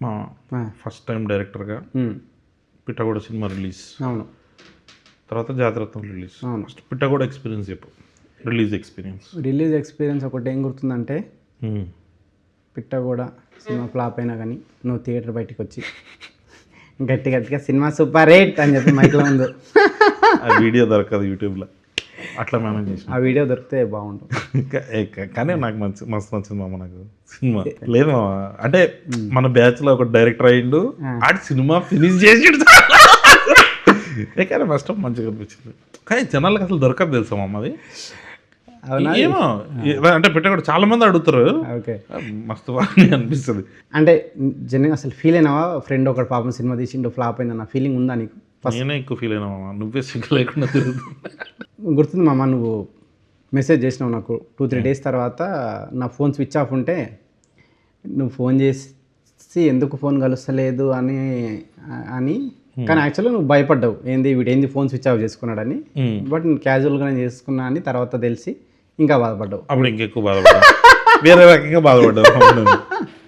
మా first time డైరెక్టర్గా పిట్టగోడ cinema release, అవును తర్వాత జాతరత్నం రిలీజ్. ఫస్ట్ పిట్టగోడ ఎక్స్పీరియన్స్ చెప్పు, రిలీజ్ ఎక్స్పీరియన్స్. ఒకటి ఏం గుర్తుందంటే పిట్టగోడ సినిమా ఫ్లాప్ అయినా కానీ నువ్వు థియేటర్ బయటికి వచ్చి గట్టిగా సినిమా సూపర్ హిట్ అని చెప్పి మైక్లో ఉంది. ఆ వీడియో దొరకదు యూట్యూబ్లో, అట్లా మేనేజ్ చేసి ఆ వీడియో దొరికితే బాగుండు. కానీ నాకు మస్తు నచ్చింది మామ నాకు సినిమా. లేదు మామ, అంటే మన బ్యాచ్లో ఒక డైరెక్టర్ అయ్యిండు, ఆడి సినిమా ఫినిష్ చేసిండు. కానీ ఫస్ట్ మంచిగా అనిపించింది. కానీ జనాలకు అసలు దొరకదు తెలుసా మామ అది. ఏమో అంటే పిట్టగోడ చాలా మంది అడుగుతారు. ఓకే, మస్తు బాగా అనిపిస్తుంది. అంటే జనరల్గా అసలు ఫీల్ అయినావా ఫ్రెండ్ ఒకటి పాపం సినిమా తీసిండు ఫ్లాప్ అయిందన్న ఫీలింగ్ ఉందా నీకు? నేనే ఎక్కువ ఫీల్ అయినా మామ, నువ్వే సిగ్గు లేకుండా తిరుగుతుంది. గుర్తుంది మామ, నువ్వు మెసేజ్ చేసినావు నాకు 2-3 డేస్ తర్వాత. నా ఫోన్ స్విచ్ ఆఫ్ ఉంటే నువ్వు ఫోన్ చేసి ఎందుకు ఫోన్ కలుస్తలేదు అని కానీ యాక్చువల్గా నువ్వు భయపడ్డావు, వీడేంది ఫోన్ స్విచ్ ఆఫ్ చేసుకున్నాడని. బట్ నేను క్యాజువల్గానే చేసుకున్నా అని తర్వాత తెలిసి ఇంకా బాధపడ్డావు. అప్పుడు ఇంకెక్కువ బాధపడ్డా, వేరే రకంగా బాధపడ్డావు.